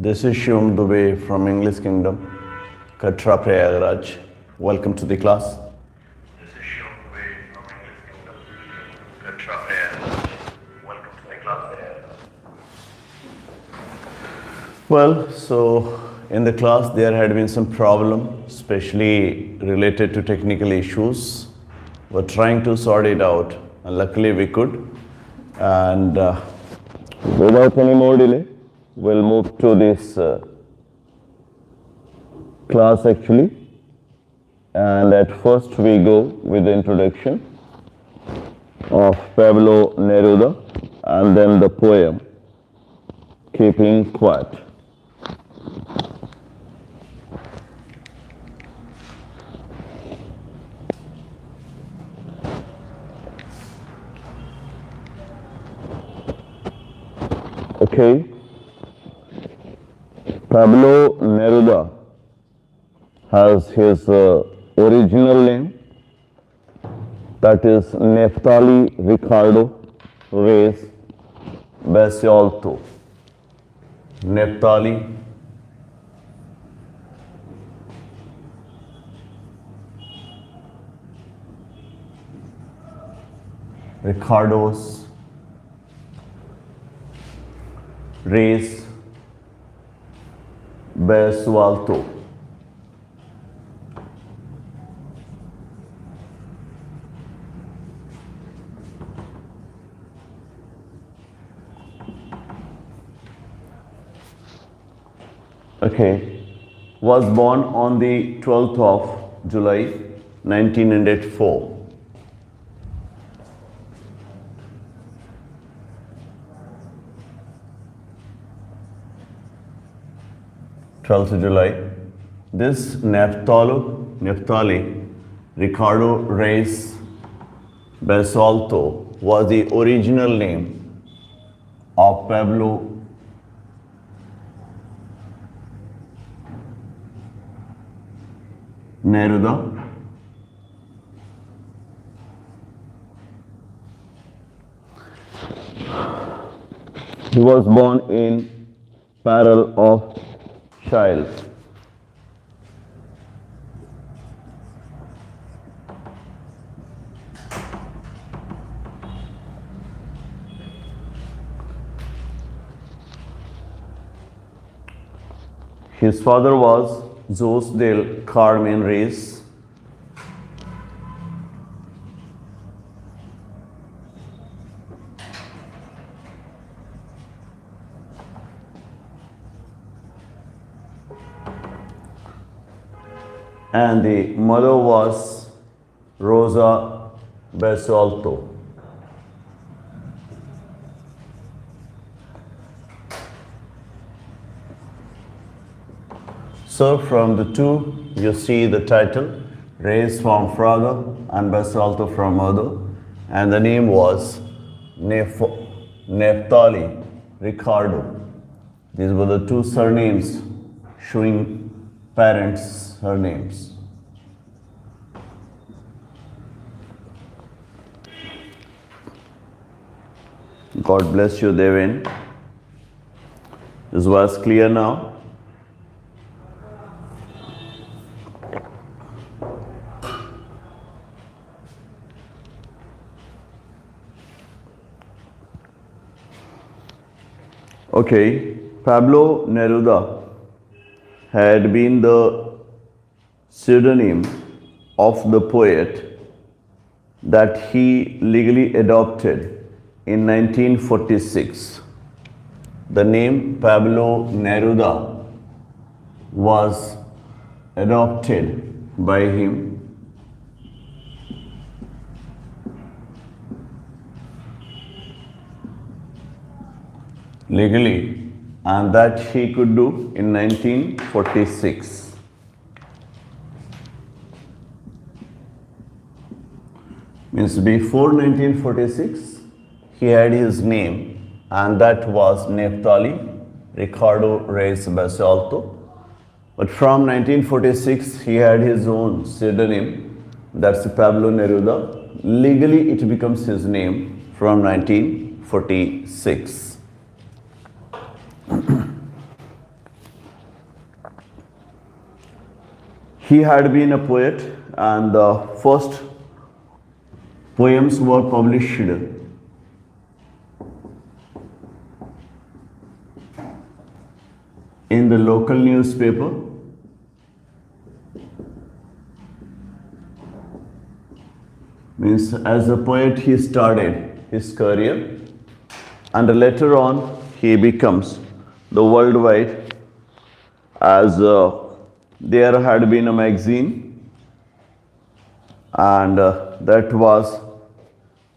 This is Shivam Dubey from English Kingdom, Katra Prayagraj. Welcome to the class. This is Shivam Dubey from English Kingdom, Katra Prayagraj. Welcome to the class. Well, so in the class there had been some problem, especially related to technical issues. We're trying to sort it out, and luckily we could. And without any more delay, we'll move to this class actually. And at first we go with the introduction of Pablo Neruda and then the poem Keeping Quiet. Okay, Pablo Neruda has his original name, that is Neftali Ricardo Reyes Basalto. Neftali Ricardo's Reyes Basalto. Okay, was born on the 12th of July 1904. July. This Neftali Ricardo Reyes Basalto was the original name of Pablo Neruda. He was born in Parral of Child. His father was Jose del Carmen Reyes. And the mother was Rosa Basalto. So from the two, you see the title, Reyes from father and Basalto from mother, and the name was Neftali Ricardo. These were the two surnames showing parents' surnames. God bless you, Devin. This was clear now. Okay, Pablo Neruda had been the pseudonym of the poet that he legally adopted in 1946. The name Pablo Neruda was adopted by him legally, and that he could do in 1946. Means before 1946, he had his name, and that was Neftali Ricardo Reyes Basalto. But from 1946, he had his own pseudonym, that's Pablo Neruda. Legally, it becomes his name from 1946. He had been a poet, and the first poems were published in the local newspaper. Means as a poet he started his career, and later on he becomes the worldwide, as there had been a magazine, and that was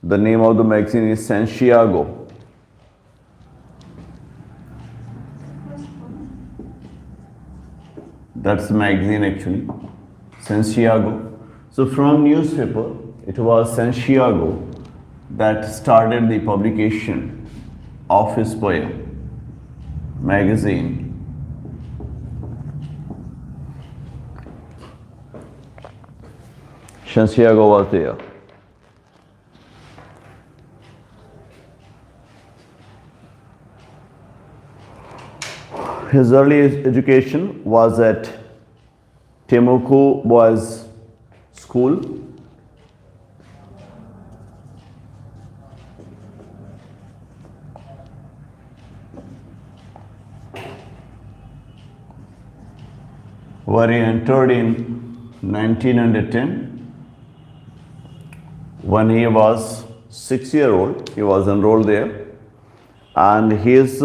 the name of the magazine is Santiago. That's the magazine actually, Santiago. So from newspaper, it was Santiago that started the publication of his poem, magazine. Santiago was there. His early education was at Temuco Boys School. Where he entered in 1910. When he was 6 years old, he was enrolled there, and his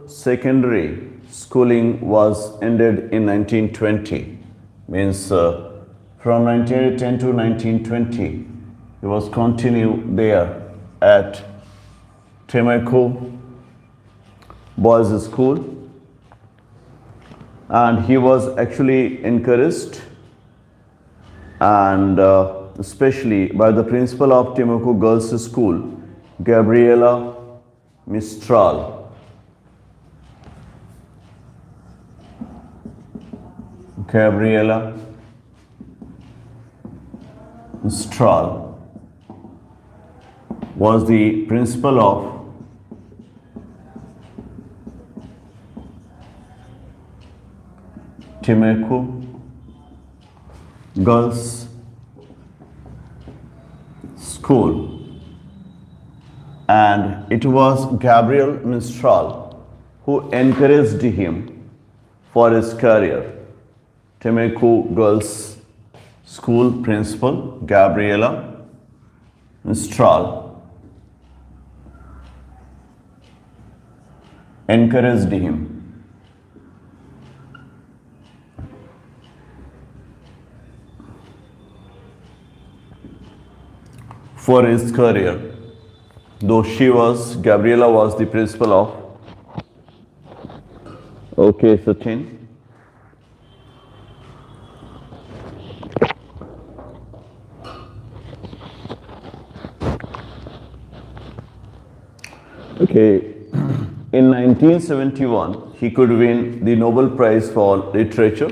secondary schooling was ended in 1920. Means from 1910 to 1920, he was continued there at Temuco Boys School, and he was actually encouraged, and especially by the principal of Temuco Girls School, Gabriela Mistral. Gabriela Mistral was the principal of Temuco Girls School, and it was Gabriel Mistral who encouraged him for his career. Temuco Girls School principal Gabriela Mistral encouraged him. For his career, though Gabriela was the principal of. Okay, Sachin. Okay, in 1971, he could win the Nobel Prize for Literature.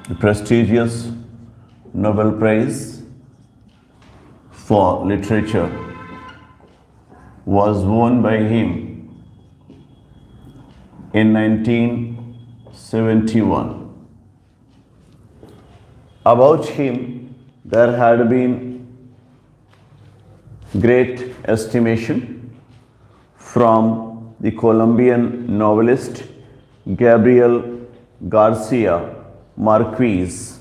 The prestigious Nobel Prize for Literature was won by him in 1971. About him, there had been great estimation from the Colombian novelist Gabriel Garcia Marquez.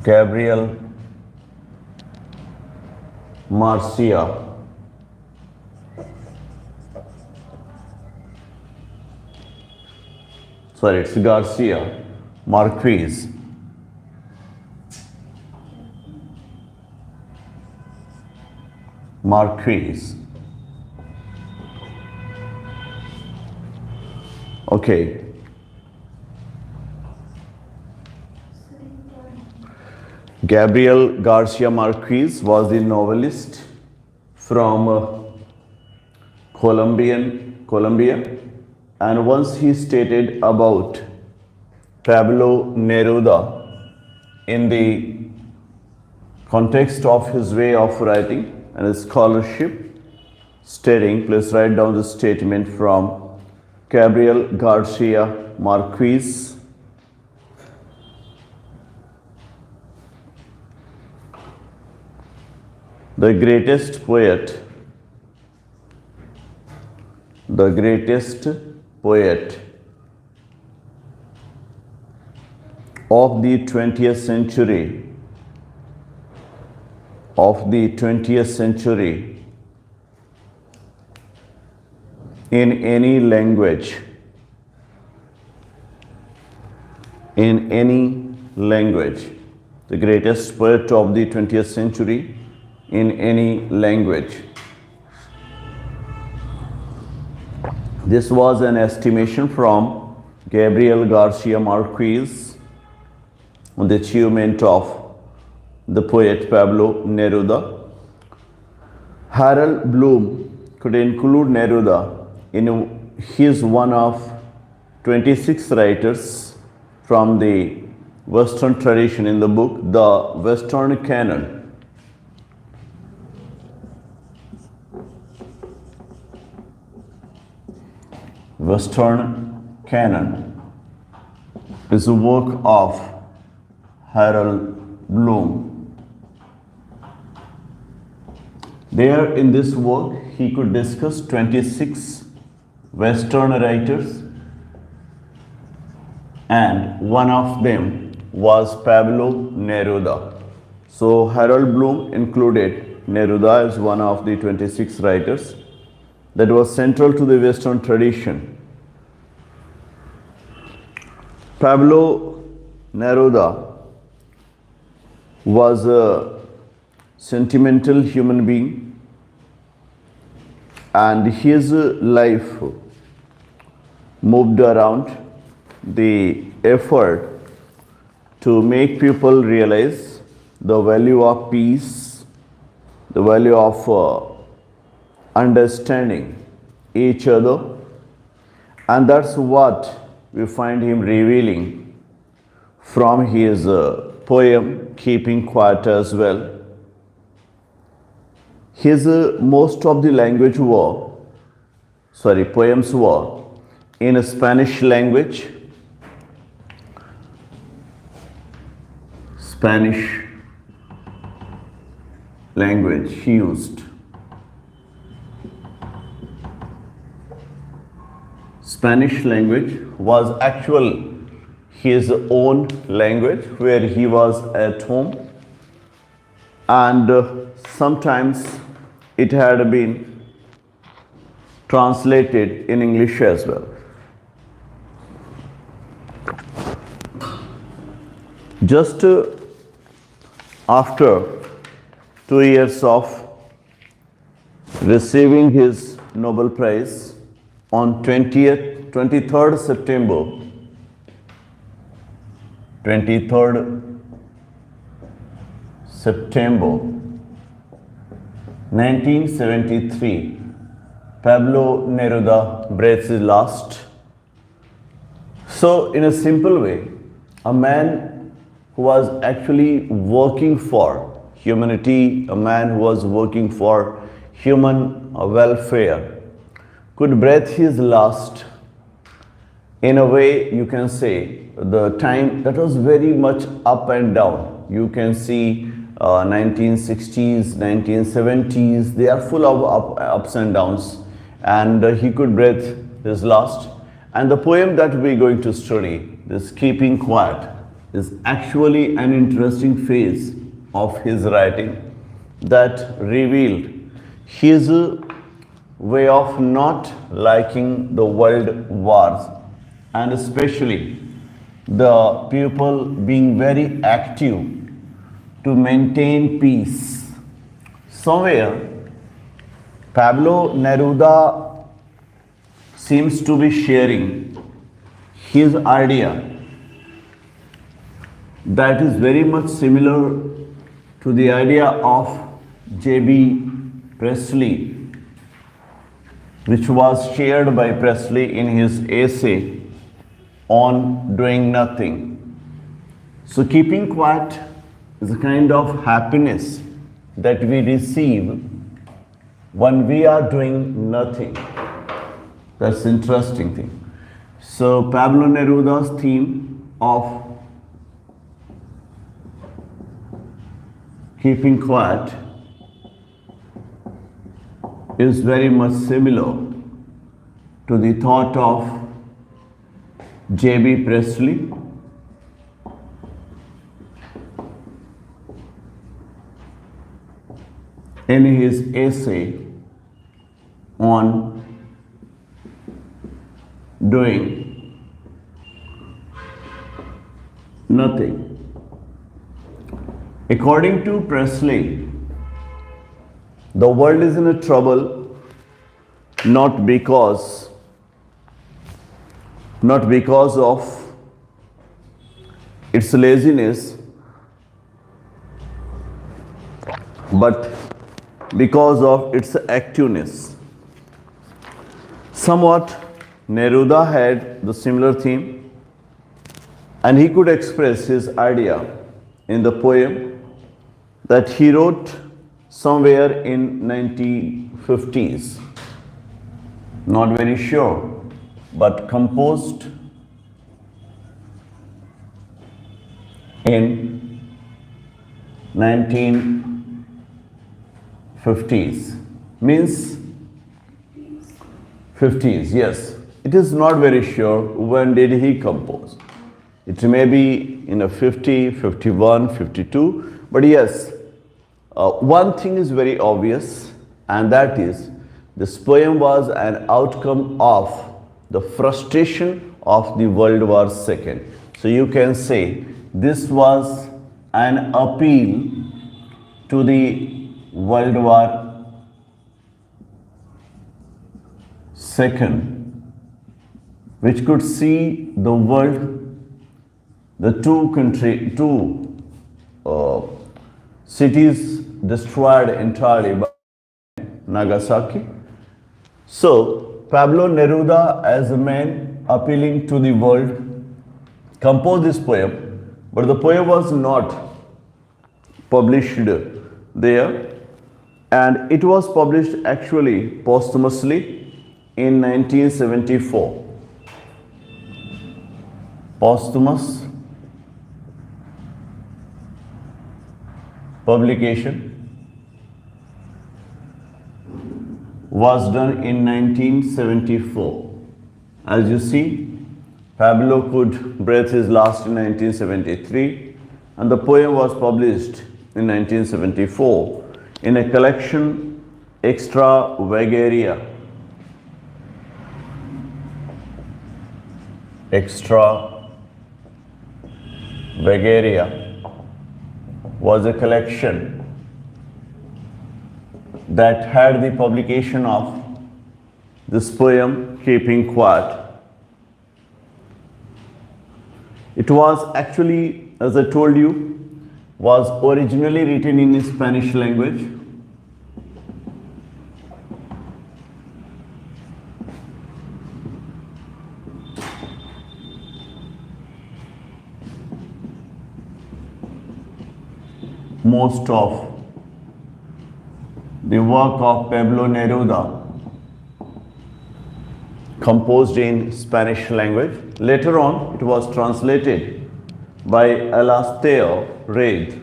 Gabriel Marcia it's Garcia Marquez. Okay. Gabriel Garcia Marquez was the novelist from Colombia, and once he stated about Pablo Neruda in the context of his way of writing and his scholarship, stating, please write down the statement from Gabriel Garcia Marquez. The greatest poet of the 20th century in any language, the greatest poet of the 20th century in any language. This was an estimation from Gabriel Garcia Marquez on the achievement of the poet Pablo Neruda. Harold Bloom could include Neruda in his one of 26 writers from the Western tradition in the book The Western Canon. Western Canon is a work of Harold Bloom. There in this work, he could discuss 26 Western writers, and one of them was Pablo Neruda. So Harold Bloom included Neruda as one of the 26 writers that was central to the Western tradition. Pablo Neruda was a sentimental human being, and his life moved around the effort to make people realize the value of peace, the value of understanding each other, and that's what we find him revealing from his poem Keeping Quiet as well. His most of the poems were in a Spanish language. He used. Spanish language was actual his own language where he was at home, and sometimes it had been translated in English as well. Just after 2 years of receiving his Nobel Prize on 23rd September 1973, Pablo Neruda breathes his last. So in a simple way, a man who was actually working for humanity, a man who was working for human welfare, could breathe his last in a way, you can say, the time that was very much up and down. You can see 1960s, 1970s, they are full of ups and downs, and he could breathe his last. And the poem that we're going to study, this Keeping Quiet, is actually an interesting phase of his writing that revealed his way of not liking the world wars, and especially the people being very active to maintain peace. Somewhere, Pablo Neruda seems to be sharing his idea that is very much similar to the idea of J.B. Presley, which was shared by Presley in his essay on doing nothing. So keeping quiet is a kind of happiness that we receive when we are doing nothing. That's interesting thing. So Pablo Neruda's theme of keeping quiet is very much similar to the thought of J.B. Presley in his essay on doing nothing. According to Presley, the world is in a trouble not because of its laziness, but because of its activeness. Somewhat Neruda had the similar theme, and he could express his idea in the poem that he wrote somewhere in 1950s. Not very sure, but composed in 1950s. Means 50s, yes. It is not very sure when did he compose. It may be in a 50, 51, 52, but yes, one thing is very obvious, and that is this poem was an outcome of the frustration of the World War II. So you can say this was an appeal to the World War II, which could see the world, the two cities destroyed entirely by Nagasaki. So Pablo Neruda, as a man appealing to the world, composed this poem, but the poem was not published there, and it was published actually posthumously in 1974. Posthumous publication was done in 1974. As you see, Pablo could breathe his last in 1973, and the poem was published in 1974 in a collection Extravagaria. Extravagaria was a collection that had the publication of this poem, Keeping Quiet. It was actually, as I told you, was originally written in Spanish language. Most of the work of Pablo Neruda composed in Spanish language. Later on, it was translated by Alastair Reid.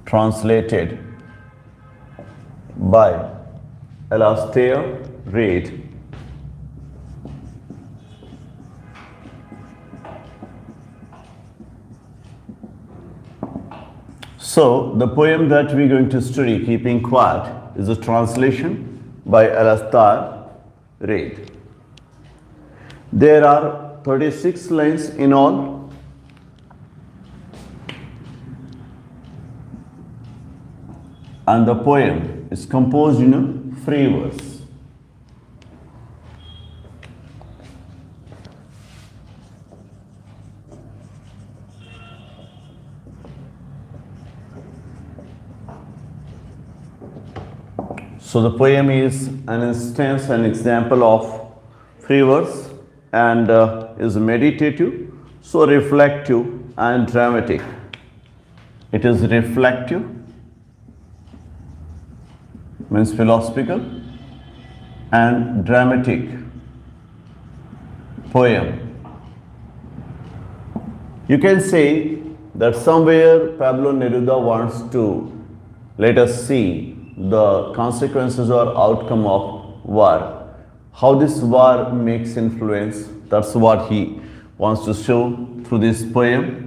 Translated by Alastair Reid. So, the poem that we're going to study, Keeping Quiet, is a translation by Alastair Reid. There are 36 lines in all. And the poem is composed in a free verse. So the poem is an instance, an example of free verse, and is meditative, so reflective and dramatic. It is reflective, means philosophical, and dramatic poem. You can say that somewhere Pablo Neruda wants to let us see the consequences or outcome of war, how this war makes influence. That's what he wants to show through this poem.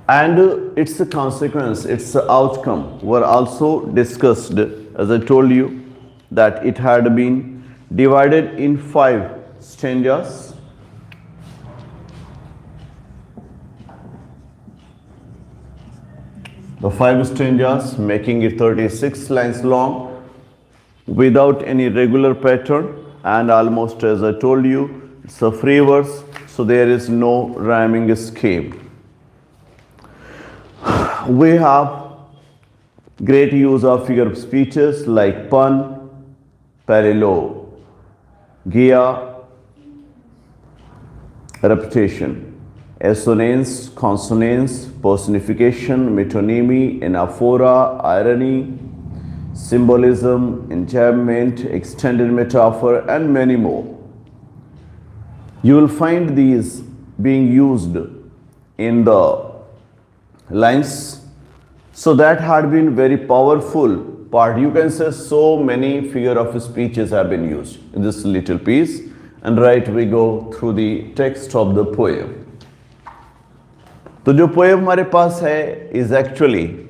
And its a consequence, its a outcome were also discussed, as I told you, that it had been divided in 5 stanzas. The 5 stanzas making it 36 lines long without any regular pattern, and almost, as I told you, it's a free verse, so there is no rhyming scheme. We have great use of figure of speeches like pun, parallelogia, repetition, assonance, consonance, personification, metonymy, anaphora, irony, symbolism, enjambment, extended metaphor, and many more. You will find these being used in the lines, so that had been very powerful part. You can say so many figure of speeches have been used in this little piece. And right, we go through the text of the poem. तो जो poem हमारे पास है is actually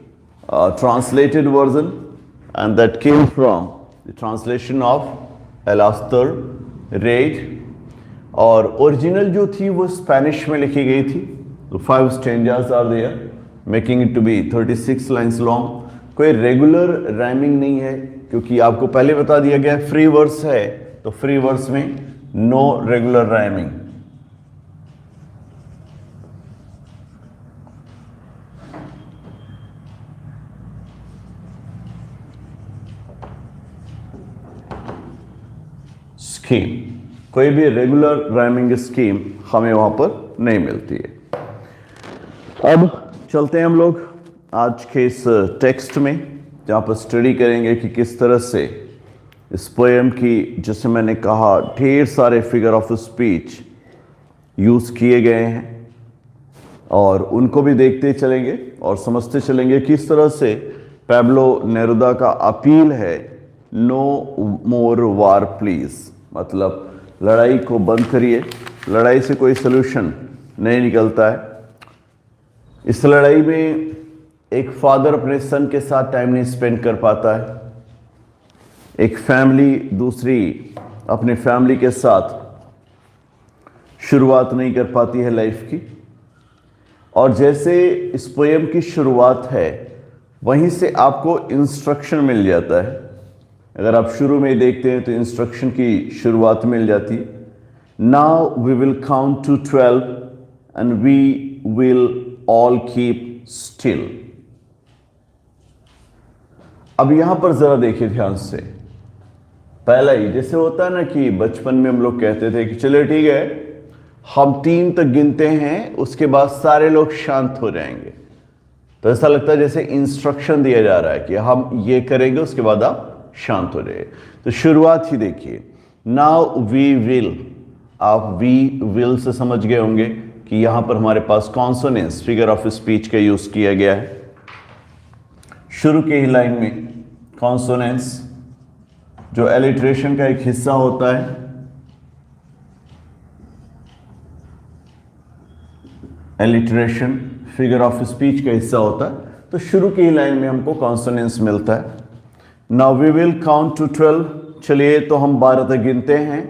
a translated version, and that came from the translation of Alastair Reid, और original जो थी वो Spanish में लिखी गई थी. तो 5 stanzas are there, making it to be 36 lines long. कोई रेगुलर राइमिंग नहीं है, क्योंकि आपको पहले बता दिया गया फ्री वर्स है, तो फ्री वर्स में नो रेगुलर राइमिंग. स्कीम, कोई भी रेगुलर राइमिंग स्कीम हमें वहां पर नहीं मिलती है. अब चलते हैं हम लोग आज के इस टेक्स्ट में, जहाँ पर स्टडी करेंगे कि किस तरह से इस पोएम की, जैसे मैंने कहा, ढेर सारे फिगर ऑफ स्पीच यूज़ किए गए हैं, और उनको भी देखते चलेंगे और समझते चलेंगे किस तरह से पैब्लो नेरुदा का अपील है, नो मोर वार प्लीज़, मतलब लड़ाई को बंद करिए, लड़ाई से कोई सलूशन नहीं निकलता है. इस लड़ाई में एक फादर अपने सन के साथ टाइम नहीं स्पेंड कर पाता है, एक फैमिली दूसरी अपने फैमिली के साथ शुरुआत नहीं कर पाती है लाइफ की. और जैसे इस पोएम की शुरुआत है, वहीं से आपको इंस्ट्रक्शन मिल जाता है. अगर आप शुरू में देखते हैं तो इंस्ट्रक्शन की शुरुआत मिल जाती है. Now we will count to 12 and we will all keep still. अब यहां पर जरा देखिए ध्यान से. पहला ही जैसे होता है ना कि बचपन में हम लोग कहते थे कि चलो ठीक है, हम 3 तक गिनते हैं, उसके बाद सारे लोग शांत हो जाएंगे. तो ऐसा लगता है जैसे इंस्ट्रक्शन दिया जा रहा है कि हम ये करेंगे, उसके बाद आप शांत हो जाए. तो शुरुआत ही देखिए, नाउ वी विल. आप वी विल से समझ गए होंगे कि यहां पर हमारे पास कॉन्सोनेंस फिगर ऑफ स्पीच का यूज किया गया है. शुरू के ही लाइन में कॉन्सोनेंस जो एलिट्रेशन का एक हिस्सा होता है, एलिट्रेशन फिगर ऑफ स्पीच का हिस्सा होता है, तो शुरू की ही लाइन में हमको कॉन्सोनेंस मिलता है. Now we will count to 12. चलिए तो हम 12 तक गिनते हैं.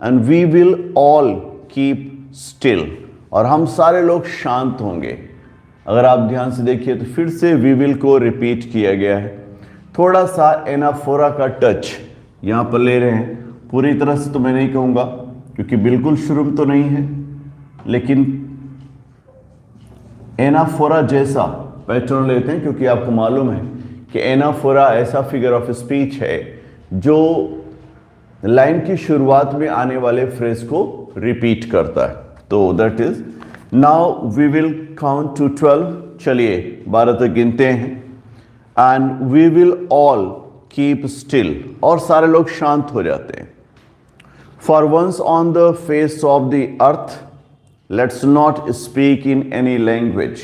And we will all keep still, और हम सारे लोग शांत होंगे. अगर आप ध्यान से देखिए तो फिर से वी विल को रिपीट किया गया है. थोड़ा सा एनाफोरा का टच यहाँ पर ले रहे हैं. पूरी तरह से तो मैं नहीं कहूँगा, क्योंकि बिल्कुल शुरू में तो नहीं है, लेकिन एनाफोरा जैसा पैटर्न लेते हैं, क्योंकि आपको मालूम है कि एनाफोरा ऐसा फिगर ऑफ स्पीच है जो लाइन की शुरुआत में आने वाले फ्रेज को रिपीट करता है. तो that is now we will count to 12. चलिए 12 तक गिनते हैं. And we will all keep still. और सारे लोग शांत हो जाते हैं. For once on the face of the earth let's not speak in any language.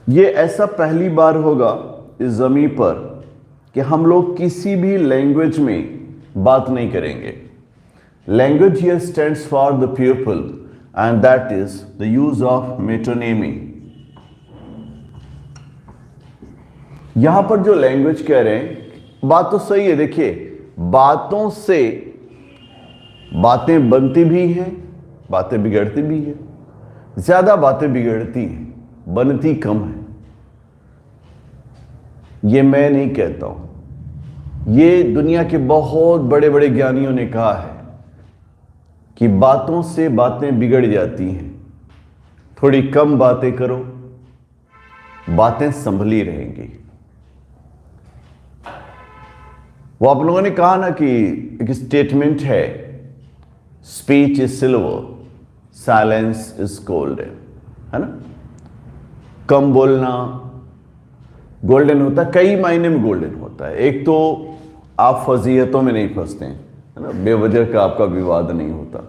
ये ऐसा पहली बार होगा इस जमीन पर कि हम लोग किसी भी लैंग्वेज में बात नहीं करेंगे. Language here stands for the people and that is the use of metonymy. यहां पर जो लैंग्वेज कह रहे हैं बात तो सही है. देखिए बातों से बातें बनती भी हैं, बातें बिगड़ती भी हैं. ज्यादा बातें बिगड़ती हैं, बनती कम है. ये मैं नहीं कहता हूं, ये दुनिया के बहुत बड़े बड़े ज्ञानियों ने कहा है कि बातों से बातें बिगड़ जाती हैं. थोड़ी कम बातें करो, बातें संभली रहेंगी. वो आप लोगों ने कहा ना कि एक स्टेटमेंट है, speech is silver, silence is golden, है ना. कम बोलना गोल्डन होता है, कई मायने में गोल्डन होता है. एक तो आप फजीहतों में नहीं फंसते हैं, है ना, बेवजह का आपका विवाद नहीं होता.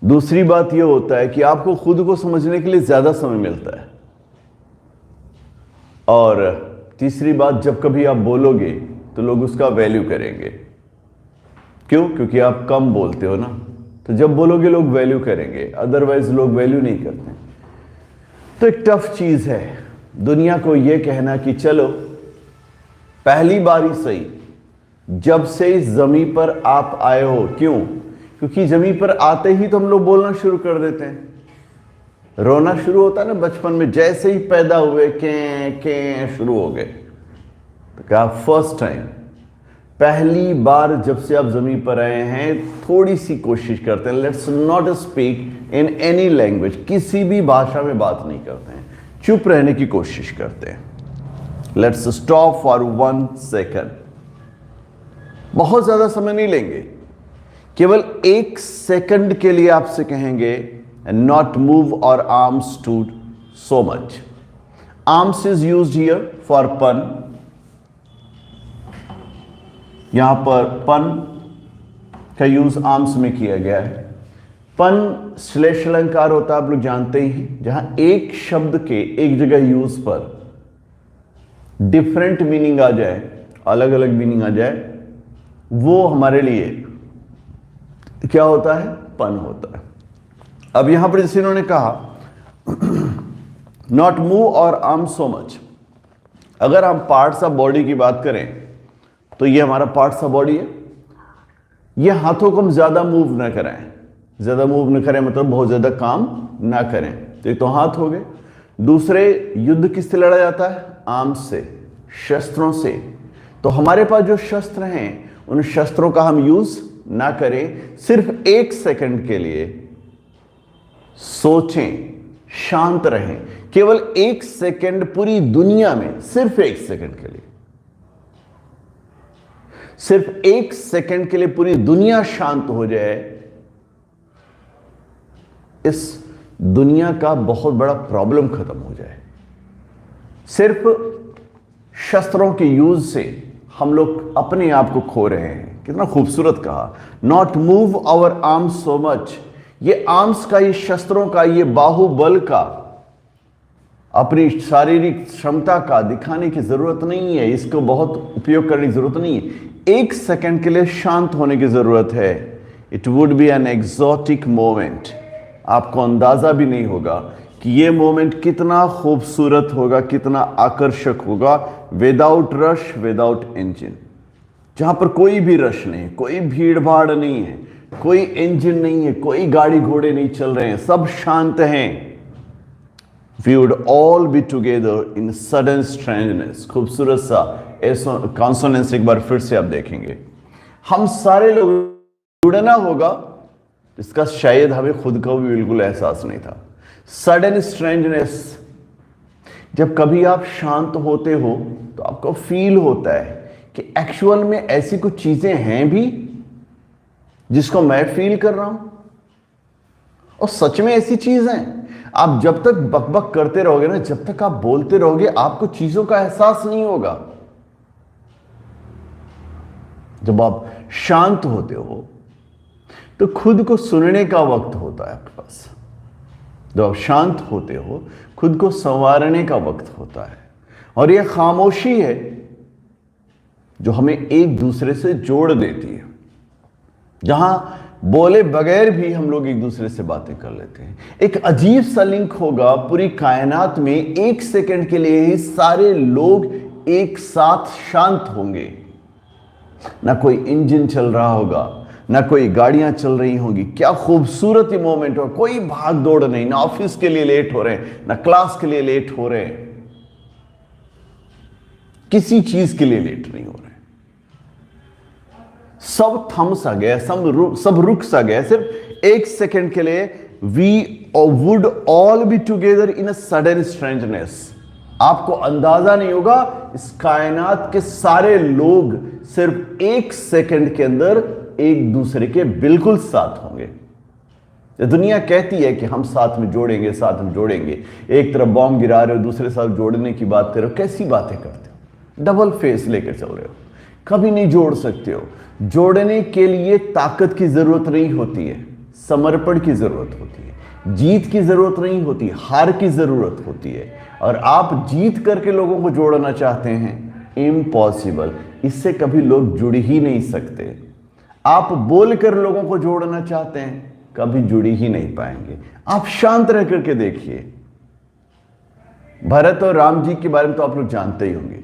दूसरी बात यह होता है कि आपको खुद को समझने के लिए ज्यादा समय मिलता है. और तीसरी बात, जब कभी आप बोलोगे तो लोग उसका वैल्यू करेंगे. क्यों? क्योंकि आप कम बोलते हो ना, तो जब बोलोगे लोग वैल्यू करेंगे, अदरवाइज लोग वैल्यू नहीं करते. तो एक टफ चीज है दुनिया को यह कहना कि चलो पहली बार ही सही, जब से इस जमीन पर आप आए हो. क्यों? क्योंकि जमीन पर आते ही तो हम लोग बोलना शुरू कर देते हैं. रोना शुरू होता है ना बचपन में, जैसे ही पैदा हुए के शुरू हो गए. तो क्या फर्स्ट टाइम, पहली बार जब से आप जमीन पर आए हैं, थोड़ी सी कोशिश करते हैं, let's not speak in any language. किसी भी भाषा में बात नहीं करते हैं, चुप रहने की कोशिश करते हैं. Let's stop for 1 second. बहुत ज्यादा समय नहीं लेंगे, केवल 1 सेकंड के लिए आपसे कहेंगे not move our arms too so much. Arms is used here for pun. यहां पर पन का यूज आर्म्स में किया गया है. पन श्लेष अलंकार होता है, आप लोग जानते ही, जहां एक शब्द के एक जगह यूज पर डिफरेंट मीनिंग आ जाए, अलग अलग मीनिंग आ जाए, वो हमारे लिए क्या होता है? पन होता है. अब यहां पर जैसे इन्होंने कहा नॉट मूव और आर्म सो मच. अगर हम पार्ट्स ऑफ बॉडी की बात करें तो ये हमारा पार्ट्स ऑफ बॉडी है. ये हाथों को हम ज्यादा मूव ना करें. ज्यादा मूव न करें मतलब बहुत ज्यादा काम ना करें. तो एक तो हाथ हो गए. दूसरे, युद्ध किससे लड़ा जाता है? आर्म्स से, शस्त्रों से. तो हमारे पास जो शस्त्र हैं उन शस्त्रों का हम यूज ना करें. सिर्फ 1 सेकंड के लिए सोचें, शांत रहें. केवल 1 सेकंड पूरी दुनिया में, सिर्फ 1 सेकंड के लिए, सिर्फ 1 सेकंड के लिए पूरी दुनिया शांत हो जाए. इस दुनिया का बहुत बड़ा प्रॉब्लम खत्म हो जाए. सिर्फ शस्त्रों के यूज से हम लोग अपने आप को खो रहे हैं. कितना खूबसूरत कहा, not move our arms so much. ये आर्म्स का, ये शस्त्रों का, ये बाहुबल का, अपनी शारीरिक क्षमता का दिखाने की जरूरत नहीं है. इसको बहुत उपयोग करने की जरूरत नहीं है. 1 सेकंड के लिए शांत होने की जरूरत है. It would be an exotic moment. आपको अंदाजा भी नहीं होगा कि ये मोमेंट कितना खूबसूरत होगा, कितना आकर्षक होगा. विदाउट रश, विदाउट इंजन, जहां पर कोई भी रश नहीं, कोई भीड़ भाड़ नहीं है, कोई इंजन नहीं है, कोई गाड़ी घोड़े नहीं चल रहे हैं, सब शांत हैं. We would all be together in sudden strangeness. खूबसूरत सा कॉन्सोनेंस एक बार फिर से आप देखेंगे. हम सारे लोग जुड़ना होगा, इसका शायद हमें खुद को भी बिल्कुल एहसास नहीं था. सडन स्ट्रेंजनेस, जब कभी आप शांत होते हो तो आपको फील होता है कि एक्चुअल में ऐसी कुछ चीजें हैं भी जिसको मैं फील कर रहा हूं, और सच में ऐसी चीज है। आप जब तक बकबक करते रहोगे ना, जब तक आप बोलते रहोगे, आपको चीजों का एहसास नहीं होगा। जब आप शांत होते हो तो खुद को सुनने का वक्त होता है आपके पास। जब आप शांत होते हो, खुद को संवारने का वक्त होता है। और यह खामोशी है जो हमें एक दूसरे से जोड़ देती है, जहां बोले बगैर भी हम लोग एक दूसरे से बातें कर लेते हैं। एक अजीब सा लिंक होगा पूरी कायनात में, एक सेकंड के लिए ही सारे लोग एक साथ शांत होंगे। ना कोई इंजन चल रहा होगा, ना कोई गाड़ियां चल रही होंगी। क्या खूबसूरत ही मोमेंट हो, कोई भाग दौड़ नहीं, ना ऑफिस के लिए लेट हो रहे हैं, ना क्लास के लिए लेट हो रहे हैं, किसी चीज के लिए लेट नहीं हो रहे। सब थम सा गया, सब रुक सा गया, सिर्फ एक सेकंड के लिए। We would all be together in a sudden strangeness. आपको अंदाजा नहीं होगा, इस कायनात के सारे लोग सिर्फ एक सेकंड के अंदर एक दूसरे के बिल्कुल साथ होंगे। दुनिया कहती है कि हम साथ में जोड़ेंगे, साथ में जोड़ेंगे। एक तरफ बॉम्ब गिरा रहे हो, दूसरे साथ जोड़ने की बात कर रहे हो। कैसी बातें करते हो, डबल फेस लेकर चल रहे हो, कभी नहीं जोड़ सकते हो। जोड़ने के लिए ताकत की जरूरत नहीं होती है, समर्पण की जरूरत होती है। जीत की जरूरत नहीं होती, हार की जरूरत होती है। और आप जीत करके लोगों को जोड़ना चाहते हैं, इम्पॉसिबल। इससे कभी लोग जुड़ ही नहीं सकते। आप बोलकर लोगों को जोड़ना चाहते हैं, कभी जुड़ ही नहीं पाएंगे। आप शांत रह करके देखिए। भरत और राम जी के बारे में तो आप लोग जानते ही होंगे।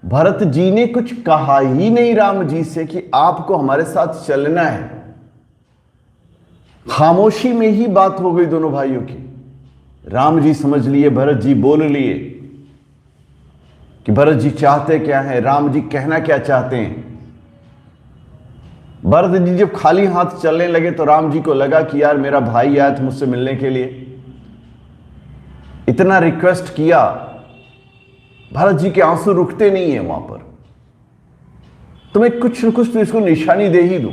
भरत जी ने कुछ कहा ही नहीं राम जी से कि आपको हमारे साथ चलना है। खामोशी में ही बात हो गई दोनों भाइयों की। राम जी समझ लिए, भरत जी बोल लिए कि भरत जी चाहते क्या है, राम जी कहना क्या चाहते हैं। भरत जी जब खाली हाथ चलने लगे तो राम जी को लगा कि यार मेरा भाई आया था मुझसे मिलने के लिए, इतना रिक्वेस्ट किया। भरत जी के आंसू रुकते नहीं है वहां पर, तो मैं कुछ न कुछ तो इसको निशानी दे ही दूं।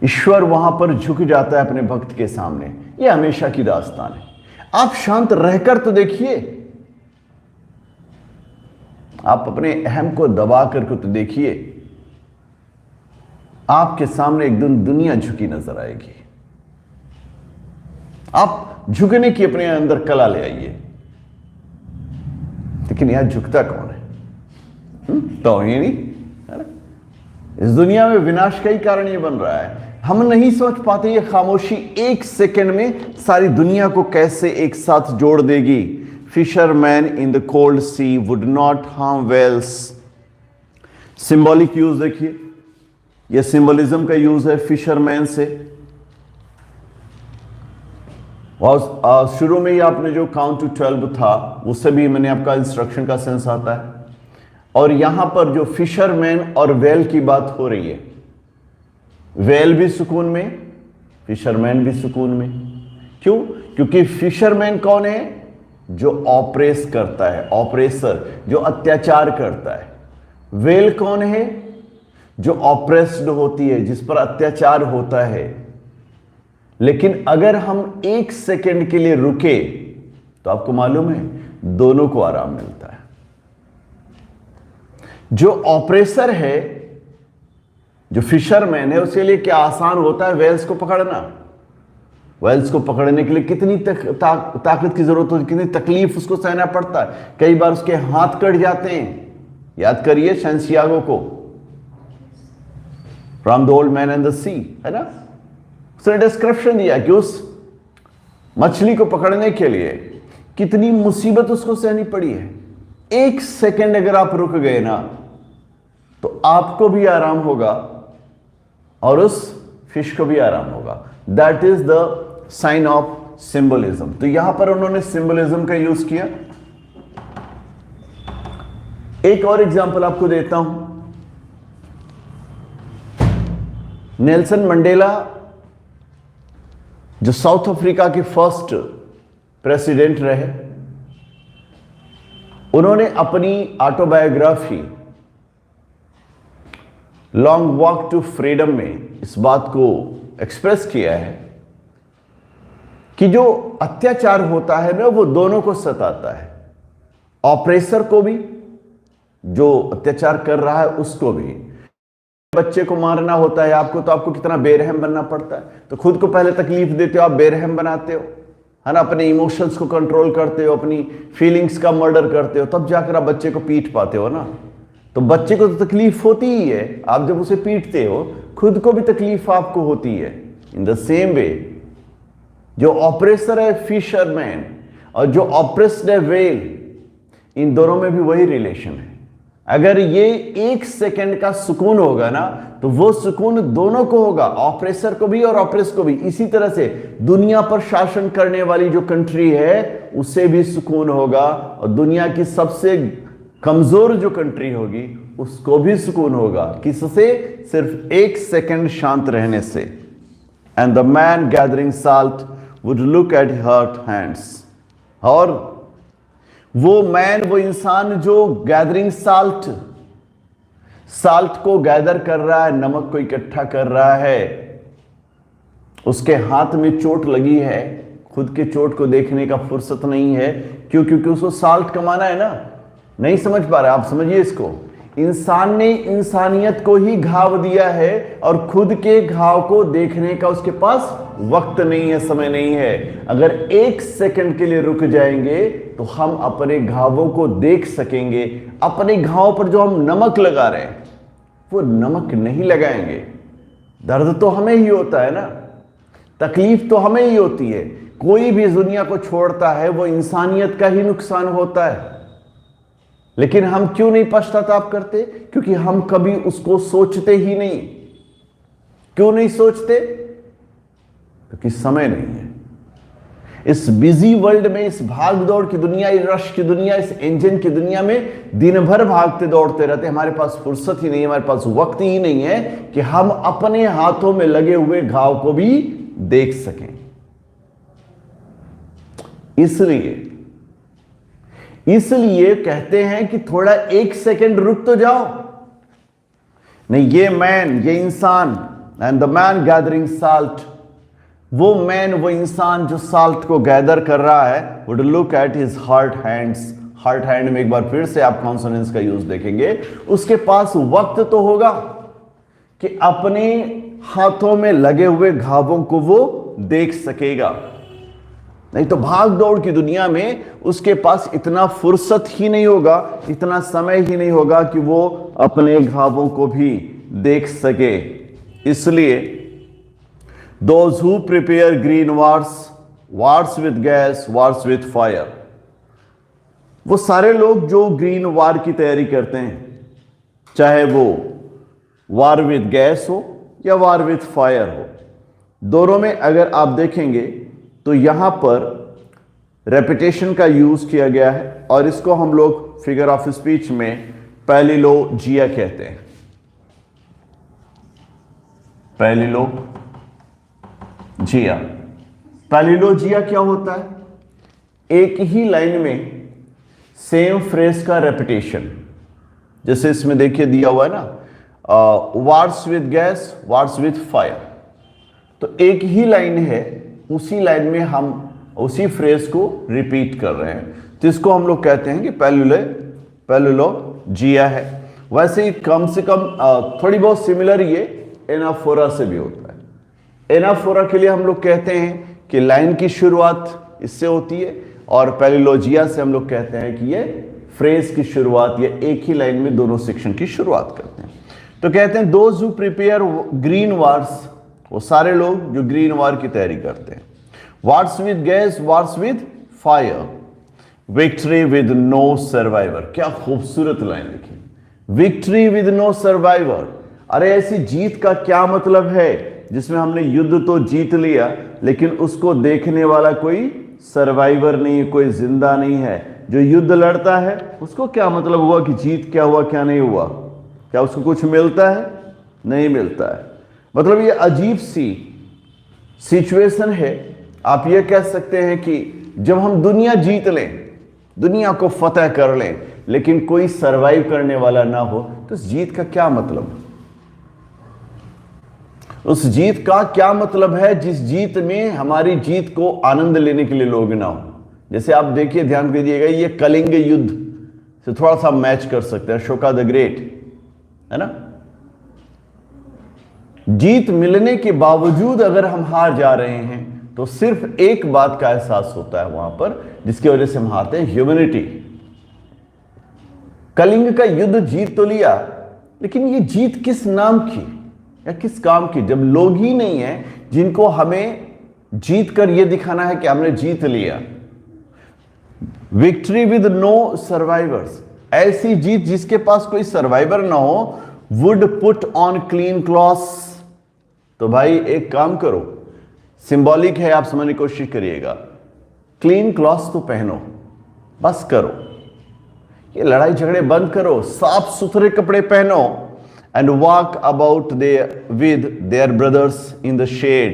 ईश्वर वहां पर झुक जाता है अपने भक्त के सामने। यह हमेशा की दास्तान है। आप शांत रहकर तो देखिए, आप अपने अहम को दबा करके तो देखिए, आपके सामने एकदम दुनिया झुकी नजर आएगी। आप झुकने की अपने अंदर कला ले आइए। लेकिन यहां झुकता कौन है? तो ये नहीं है ना? इस दुनिया में विनाश का ही कारण ये बन रहा है। हम नहीं समझ पाते ये खामोशी एक सेकंड में सारी दुनिया को कैसे एक साथ जोड़ देगी। Fisherman in the cold sea would not harm whales. Symbolic use देखिए, यह सिंबलिज्म का यूज है फिशरमैन से। और शुरू में ही आपने जो काउंट टू 12 था, उससे भी मैंने आपका इंस्ट्रक्शन का सेंस आता है। और यहां पर जो फिशरमैन और वेल की बात हो रही है, वेल भी सुकून में, फिशरमैन भी सुकून में। क्यों? क्योंकि फिशरमैन कौन है? जो ऑपरेस करता है, ऑपरेसर, जो अत्याचार करता है। वेल कौन है? जो ऑपरेस्ड होती है, जिस पर अत्याचार होता है। लेकिन अगर हम एक सेकंड के लिए रुके तो आपको मालूम है दोनों को आराम मिलता है। जो ऑपरेसर है, जो फिशरमैन है, उसके लिए क्या आसान होता है वेल्स को पकड़ना। वेल्स को पकड़ने के लिए कितनी ताकत की जरूरत होती है, कितनी तकलीफ उसको सहना पड़ता है। कई बार उसके हाथ कट जाते हैं। याद करिए सैंटियागो को, from the old man and the sea, है ना? उसने डिस्क्रिप्शन दिया कि उस मछली को पकड़ने के लिए कितनी मुसीबत उसको सहनी पड़ी है। एक सेकंड अगर आप रुक गए ना, तो आपको भी आराम होगा और उस फिश को भी आराम होगा। That is the sign of symbolism. तो यहां पर उन्होंने सिंबलिज्म का यूज किया। एक और एग्जांपल आपको देता हूं। नेल्सन मंडेला, जो साउथ अफ्रीका के फर्स्ट प्रेसिडेंट रहे, उन्होंने अपनी autobiography long walk to freedom में इस बात को एक्सप्रेस किया है कि जो अत्याचार होता है ना वो दोनों को सताता है, ऑपरेसर को भी, जो अत्याचार कर रहा है उसको भी। बच्चे को मारना होता है आपको, तो आपको कितना बेरहम बनना पड़ता है। तो खुद को पहले तकलीफ देते हो, आप बेरहम बनाते हो, है ना, अपने इमोशंस को कंट्रोल करते हो, अपनी फीलिंग्स का मर्डर करते हो, तब जाकर आप बच्चे को पीट पाते हो ना। तो बच्चे को तो तकलीफ होती ही है, आप जब उसे पीटते हो खुद को भी तकलीफ आपको होती है। इन द सेम वे जो ऑपरेसर है फिशरमैन और जो ऑपरेस्ड है व्हेल, इन दोनों में भी वही रिलेशन है। अगर ये 1 सेकंड का सुकून होगा ना तो वो सुकून दोनों को होगा, ऑपरेसर को भी और ऑपरेस को भी। इसी तरह से दुनिया पर शासन करने वाली जो कंट्री है उसे भी सुकून होगा, और दुनिया की सबसे कमजोर जो कंट्री होगी उसको भी सुकून होगा। किससे? सिर्फ 1 सेकंड शांत रहने से। And the man gathering salt would look at her hands, और वो मैन, वो इंसान जो गैदरिंग साल्ट को गैदर कर रहा है, नमक को इकट्ठा कर रहा है, उसके हाथ में चोट लगी है, खुद के चोट को देखने का फुर्सत नहीं है। क्यों? क्योंकि उसको साल्ट कमाना है ना। नहीं समझ पा रहे आप? समझिए इसको। इंसान ने इंसानियत को ही घाव दिया है और खुद के घाव को देखने का उसके पास वक्त नहीं है, समय नहीं है। अगर 1 सेकंड के लिए रुक जाएंगे तो हम अपने घावों को देख सकेंगे। अपने घावों पर जो हम नमक लगा रहे हैं वो नमक नहीं लगाएंगे। दर्द तो हमें ही होता है ना, तकलीफ तो हमें ही होती है। कोई भी दुनिया को छोड़ता है वो इंसानियत का ही नुकसान होता है। लेकिन हम क्यों नहीं पश्चाताप करते? क्योंकि हम कभी उसको सोचते ही नहीं। क्यों नहीं सोचते? क्योंकि समय नहीं है। इस बिजी वर्ल्ड में, इस भाग दौड़ की दुनिया, इस रश की दुनिया, इस इंजन की दुनिया में दिन भर भागते दौड़ते रहते, हमारे पास फुर्सत ही नहीं है, हमारे पास वक्त ही नहीं है कि हम अपने हाथों में लगे हुए घाव को भी देख सकें। इसलिए कहते हैं कि थोड़ा 1 सेकंड रुक तो जाओ। नहीं, ये मैन, ये इंसान, and the man gathering salt, वो मैन, वो इंसान जो साल्ट को गैदर कर रहा है, would look at his heart hands. Heart hand में एक बार फिर से आप कॉन्सोनेंस का यूज देखेंगे। उसके पास वक्त तो होगा कि अपने हाथों में लगे हुए घावों को वो देख सकेगा। नहीं तो भाग दौड़ की दुनिया में उसके पास इतना फुर्सत ही नहीं होगा, इतना समय ही नहीं होगा कि वो अपने घावों को भी देख सके। इसलिए those who prepare green wars, wars with gas, wars with fire, वो सारे लोग जो ग्रीन वार की तैयारी करते हैं, चाहे वो वार विद गैस हो या वार विद फायर हो, दोनों में अगर आप देखेंगे तो यहां पर रेपिटेशन का यूज किया गया है, और इसको हम लोग फिगर ऑफ स्पीच में पैलिलोजिया कहते हैं। पैलिलोजिया क्या होता है? एक ही लाइन में सेम फ्रेज का रेपिटेशन। जैसे इसमें देखिए दिया हुआ है ना, wars with gas, wars with fire. तो एक ही लाइन है, उसी लाइन में हम उसी फ्रेज को रिपीट कर रहे हैं, तो इसको हम लोग कहते हैं कि पैलिलोजिया है। वैसे ही कम से कम थोड़ी बहुत सिमिलर ये एनाफोरा से भी होता है। एनाफोरा के लिए हम लोग कहते हैं कि लाइन की शुरुआत इससे होती है, और पैलिलोजिया से हम लोग कहते हैं कि ये फ्रेज की शुरुआत, या एक ही लाइन में दोनों सेक्शन की शुरुआत करते हैं। तो कहते हैं those who prepare green wars, वो सारे लोग जो ग्रीन वार की तैयारी करते हैं। Wars with gas, wars with fire, victory with no survivor. क्या खूबसूरत लाइन लिखी, विक्ट्री विद नो सर्वाइवर। अरे ऐसी जीत का क्या मतलब है जिसमें हमने युद्ध तो जीत लिया लेकिन उसको देखने वाला कोई सर्वाइवर नहीं, कोई जिंदा नहीं है। जो युद्ध लड़ता है उसको क्या मतलब हुआ कि जीत क्या हुआ क्या नहीं हुआ? क्या उसको कुछ मिलता है? नहीं मिलता है। मतलब ये अजीब सी सिचुएशन है। आप ये कह सकते हैं कि जब हम दुनिया जीत लें, दुनिया को फतह कर लें, लेकिन कोई सरवाइव करने वाला ना हो, तो इस जीत का क्या मतलब? उस जीत का क्या मतलब है जिस जीत में हमारी जीत को आनंद लेने के लिए लोग ना हो। जैसे आप देखिए, ध्यान दीजिएगा, ये कलिंग युद्ध से थोड़ा सा मैच कर सकते हैं अशोका द ग्रेट, है ना। जीत मिलने के बावजूद अगर हम हार जा रहे हैं तो सिर्फ एक बात का एहसास होता है वहां पर, जिसकी वजह से हम हारते हैं, ह्यूमैनिटी। कलिंग का युद्ध जीत तो लिया, लेकिन ये जीत किस नाम की या किस काम की, जब लोग ही नहीं है जिनको हमें जीत कर यह दिखाना है कि हमने जीत लिया। विक्ट्री विद नो सर्वाइवर्स, ऐसी जीत जिसके पास कोई सर्वाइवर ना हो, would put on clean clothes. तो भाई एक काम करो, सिंबॉलिक है, आप समझने की कोशिश करिएगा। क्लीन क्लॉथ्स तो पहनो, बस करो, ये लड़ाई झगड़े बंद करो, साफ सुथरे कपड़े पहनो। And walk about with their brothers in the shade.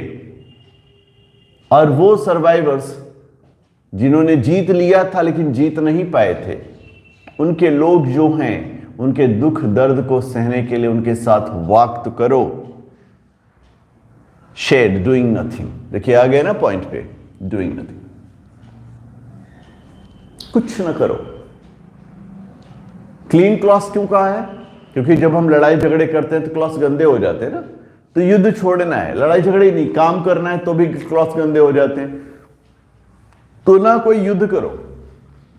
और वो सर्वाइवर्स जिन्होंने जीत लिया था लेकिन जीत नहीं पाए थे, उनके लोग जो हैं, उनके दुख दर्द को सहने के लिए उनके साथ वॉक तो करो। शेड, डूइंग नथिंग, देखिए आ गए ना पॉइंट पे, डूइंग नथिंग, कुछ ना करो। क्लीन क्लॉथ्स क्यों कहा है? क्योंकि जब हम लड़ाई झगड़े करते हैं तो क्लॉथ्स गंदे हो जाते हैं ना। तो युद्ध छोड़ना है, लड़ाई झगड़े नहीं, काम करना है तो भी क्लॉथ्स गंदे हो जाते हैं। तो ना कोई युद्ध करो,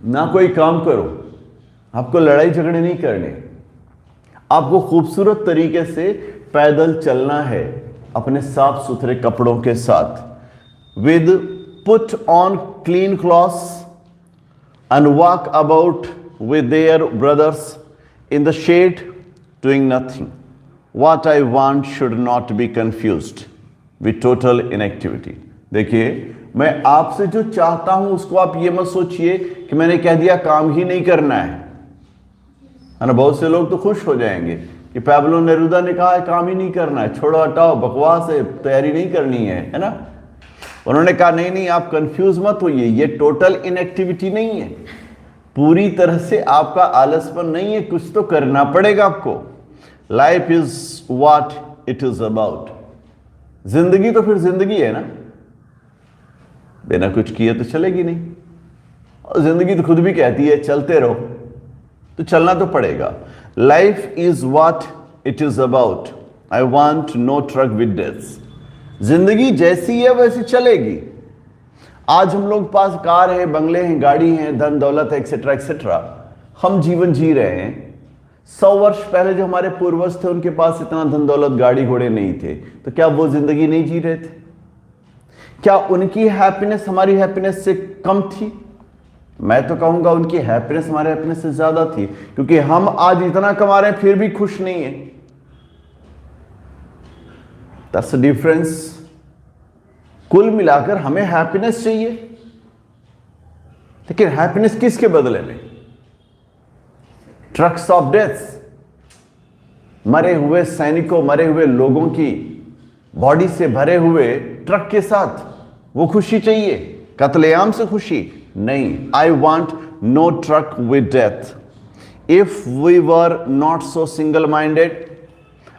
ना कोई काम करो, आपको लड़ाई झगड़े नहीं करने, आपको खूबसूरत तरीके से पैदल चलना है अपने साफ सुथरे कपड़ों के साथ। With put on clean clothes and walk about with their brothers in the shade, doing nothing. What I want should not be confused with total inactivity. देखिए, मैं आपसे जो चाहता हूं उसको आप ये मत सोचिए कि मैंने कह दिया काम ही नहीं करना है ना। बहुत से लोग तो खुश हो जाएंगे कि पैब्लो नेरुदा ने कहा है काम ही नहीं करना है, छोड़ो हटाओ, बकवास है, तैयारी नहीं करनी है ना। उन्होंने कहा नहीं नहीं, आप कंफ्यूज मत होइए, ये टोटल इनएक्टिविटी नहीं है, पूरी तरह से आपका आलसपन नहीं है, कुछ तो करना पड़ेगा आपको। Life is what it is about. जिंदगी तो फिर जिंदगी है ना, बिना कुछ किए तो चलेगी नहीं। और जिंदगी तो खुद भी कहती है चलते रहो, तो चलना तो पड़ेगा। Life is what it is about, I want no truck with death. जिंदगी जैसी है वैसी चलेगी। आज हम लोग पास कार है, बंगले हैं, गाड़ी हैं, धन दौलत है, एक्सेट्रा एक्सेट्रा, हम जीवन जी रहे हैं। 100 वर्ष पहले जो हमारे पूर्वज थे उनके पास इतना धन दौलत गाड़ी घोड़े नहीं थे, तो क्या वो जिंदगी नहीं जी रहे थे? क्या उनकी हैप्पीनेस हमारी हैप्पीनेस से कम थी? मैं तो कहूंगा उनकी हैप्पीनेस हमारे हैप्पीनेस से ज्यादा थी, क्योंकि हम आज इतना कमा रहे हैं फिर भी खुश नहीं है। That's the difference. कुल मिलाकर हमें हैप्पीनेस चाहिए, लेकिन हैप्पीनेस किसके बदले में? ट्रक्स ऑफ डेथ्स, मरे हुए सैनिकों, मरे हुए लोगों की बॉडी से भरे हुए ट्रक के साथ वो खुशी चाहिए? कत्लेआम से खुशी नहीं। I want no truck with death. If we were not so single minded,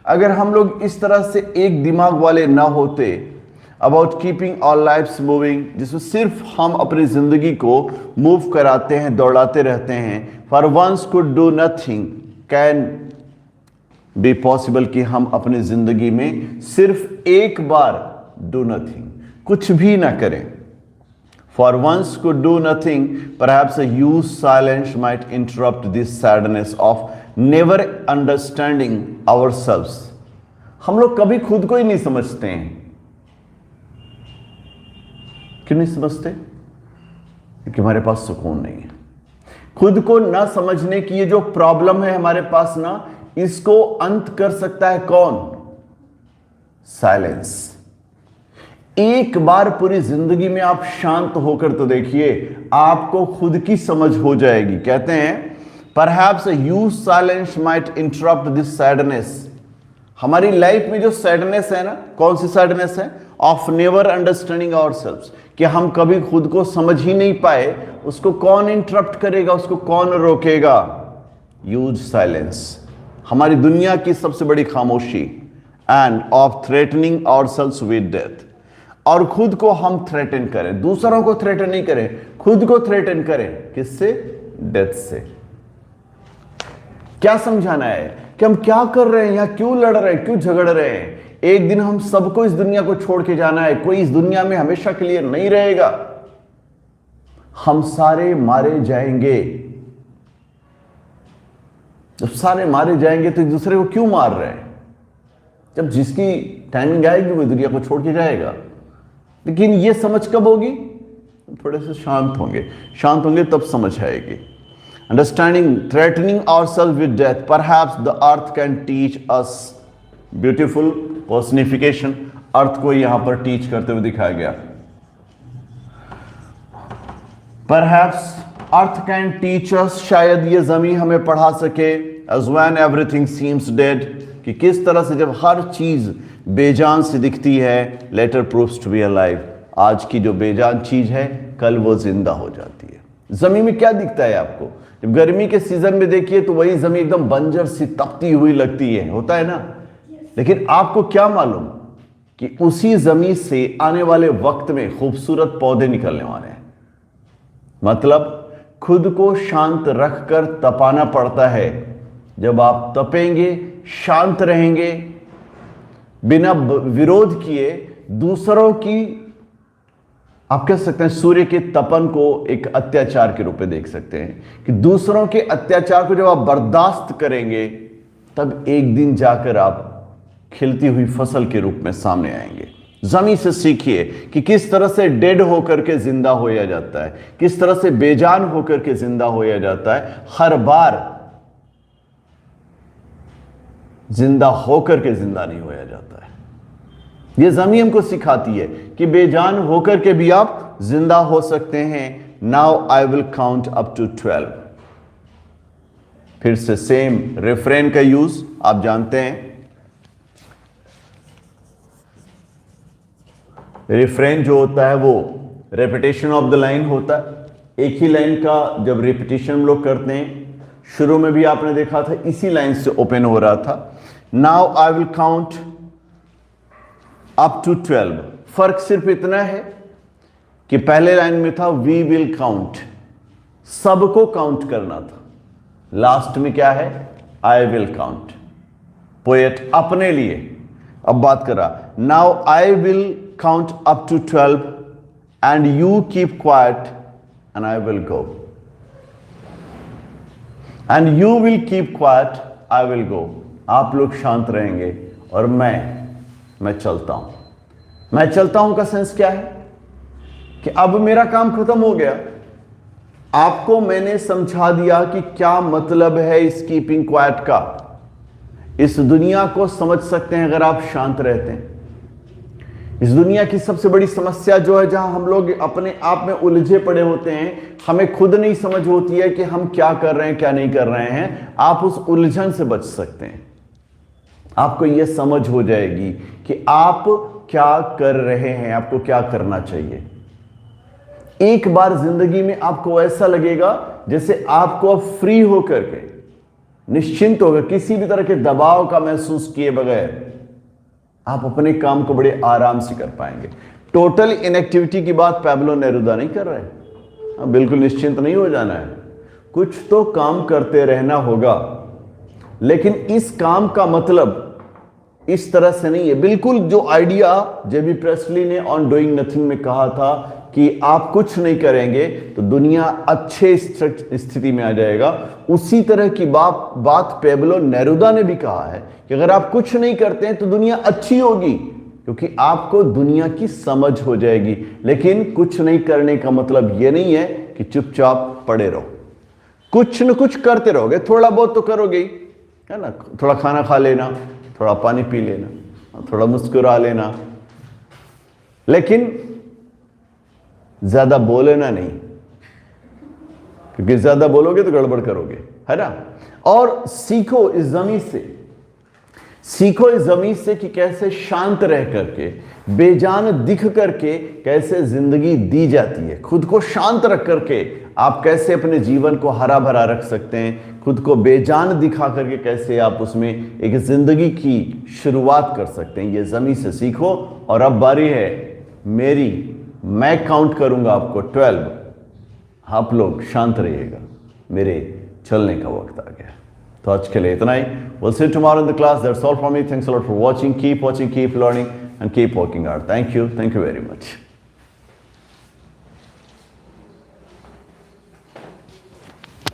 अगर हम लोग इस तरह से एक दिमाग वाले ना होते, about keeping our lives moving, जिसमें सिर्फ हम अपनी जिंदगी को मूव कराते हैं, दौड़ाते रहते हैं, for once could do nothing, can be possible कि हम अपनी जिंदगी में सिर्फ एक बार डू नथिंग, कुछ भी ना करें। For once could do nothing, perhaps a huge silence might interrupt this sadness of never understanding ourselves. हम लोग कभी खुद को ही नहीं समझते हैं। क्यों नहीं समझते? क्योंकि हमारे पास सुकून नहीं है। खुद को ना समझने की ये जो प्रॉब्लम है हमारे पास ना, इसको अंत कर सकता है कौन? साइलेंस। एक बार पूरी जिंदगी में आप शांत होकर तो देखिए, आपको खुद की समझ हो जाएगी। कहते हैं perhaps a huge silence might interrupt this sadness. हमारी लाइफ में जो सैडनेस है ना, कौन सी सैडनेस है? ऑफ नेवर अंडरस्टैंडिंग आवरसेल्व्स, कि हम कभी खुद को समझ ही नहीं पाए, उसको कौन इंटरप्ट करेगा, उसको कौन रोकेगा? ह्यूज साइलेंस, हमारी दुनिया की सबसे बड़ी खामोशी। End of threatening ourselves with death. और खुद को हम थ्रेटन करें, दूसरों को थ्रेटन नहीं करें, खुद को थ्रेटन करें। किससे? डेथ से। क्या समझाना है कि हम क्या कर रहे हैं, यहां क्यों लड़ रहे हैं, क्यों झगड़ रहे हैं? एक दिन हम सबको इस दुनिया को छोड़ के जाना है, कोई इस दुनिया में हमेशा के लिए नहीं रहेगा। हम सारे मारे जाएंगे। जब सारे मारे जाएंगे तो एक दूसरे को क्यों मार रहे हैं? जब जिसकी टाइमिंग आएगी वो दुनिया को छोड़ के जाएगा। लेकिन ये समझ कब होगी? थोड़े से शांत होंगे तब समझ आएगी। Understanding threatening ourselves with death, perhaps the earth can teach us. Beautiful personification, earth को यहां पर टीच करते हुए दिखाया गया। Perhaps earth can teach us, शायद ये जमीन हमें पढ़ा सके। As when everything seems dead, कि किस तरह से जब हर चीज बेजान सी दिखती है, later proves to be alive, आज की जो बेजान चीज है कल वो जिंदा हो जाती है। जमीन में क्या दिखता है आपको? जब गर्मी के सीजन में देखिए तो वही जमीन एकदम बंजर सी तपती हुई लगती है, होता है ना। लेकिन आपको क्या मालूम कि उसी जमीन से आने वाले वक्त में खूबसूरत पौधे निकलने वाले हैं। मतलब खुद को शांत रखकर तपाना पड़ता है। जब आप तपेंगे, शांत रहेंगे, बिना विरोध किए दूसरों की, आप कह सकते हैं सूर्य के तपन को एक अत्याचार के रूप में देख सकते हैं कि दूसरों के अत्याचार को जब आप बर्दाश्त करेंगे तब एक दिन जाकर आप खिलती हुई फसल के रूप में सामने आएंगे। जमीन से सीखिए कि किस तरह से डेड होकर के जिंदा होया जाता है, किस तरह से बेजान होकर के जिंदा होया जाता है। हर बार जिंदा होकर के जिंदा नहीं होया जाता है। यह जमीन हमको सिखाती है कि बेजान होकर के भी आप जिंदा हो सकते हैं। Now I will count up to 12। फिर से सेम रेफरेन का यूज आप जानते हैं। रिफ्रेन जो होता है वो रेपिटेशन ऑफ द लाइन होता है। एक ही लाइन का जब रिपीटिशन हम लोग करते हैं, शुरू में भी आपने देखा था इसी लाइन से ओपन हो रहा था। Now I will count up to 12। फर्क सिर्फ इतना है कि पहले लाइन में था वी विल काउंट, सबको काउंट करना था। लास्ट में क्या है? आई विल काउंट। पोएट अपने लिए अब बात कर रहा, now I will count up to 12 and you keep quiet and I will go. And you will keep quiet, I will go. आप लोग शांत रहेंगे और मैं चलता हूं। मैं चलता हूं का सेंस क्या है कि अब मेरा काम खत्म हो गया। आपको मैंने समझा दिया कि क्या मतलब है इस कीपिंग क्वाइट का। इस दुनिया को समझ सकते हैं अगर आप शांत रहते हैं। इस दुनिया की सबसे बड़ी समस्या जो है, जहां हम लोग अपने आप में उलझे पड़े होते हैं, हमें खुद नहीं समझ होती है कि हम क्या कर रहे हैं क्या नहीं कर रहे हैं। आप उस उलझन से बच सकते हैं। आपको यह समझ हो जाएगी कि आप क्या कर रहे हैं, आपको क्या करना चाहिए। एक बार जिंदगी में आपको ऐसा लगेगा जैसे आपको अब फ्री होकर के, निश्चिंत होकर, किसी भी तरह के दबाव का महसूस किए बगैर आप अपने काम को बड़े आराम से कर पाएंगे। टोटल इनएक्टिविटी की बात पैब्लो नेरुदा नहीं कर रहे। बिल्कुल निश्चिंत नहीं हो जाना है, कुछ तो काम करते रहना होगा। लेकिन इस काम का मतलब इस तरह से नहीं है। बिल्कुल जो आइडिया जेबी प्रेस्ली ने ऑन डूइंग नथिंग में कहा था कि आप कुछ नहीं करेंगे तो दुनिया अच्छे स्थिति में आ जाएगा, उसी तरह की बात पैब्लो नेरुदा ने भी कहा है कि अगर आप कुछ नहीं करते हैं तो दुनिया अच्छी होगी, क्योंकि आपको दुनिया की समझ हो जाएगी। लेकिन कुछ नहीं करने का मतलब यह नहीं है कि चुपचाप पड़े रहो, कुछ न कुछ करते रहोगे। थोड़ा बहुत तो करोगे ही, है ना। थोड़ा खाना खा लेना, थोड़ा पानी पी लेना, थोड़ा मुस्कुरा लेना, लेकिन ज्यादा बोलना नहीं, क्योंकि ज्यादा बोलोगे तो गड़बड़ करोगे, है ना। और सीखो इस जमीन से, सीखो इस जमीन से कि कैसे शांत रह करके, बेजान दिख करके कैसे जिंदगी दी जाती है। खुद को शांत रख करके आप कैसे अपने जीवन को हरा भरा रख सकते हैं। खुद को बेजान दिखा करके कैसे आप उसमें एक जिंदगी की शुरुआत कर सकते हैं। ये जमीन से सीखो। और अब बारी है मेरी, मैं काउंट करूंगा आपको 12, आप लोग शांत रहिएगा, मेरे चलने का वक्त आ गया। तो आज के लिए इतना ही। We'll see you tomorrow in the class. That's all from me. Thanks a lot for watching. Keep watching, keep learning, and keep working hard. Thank you very much.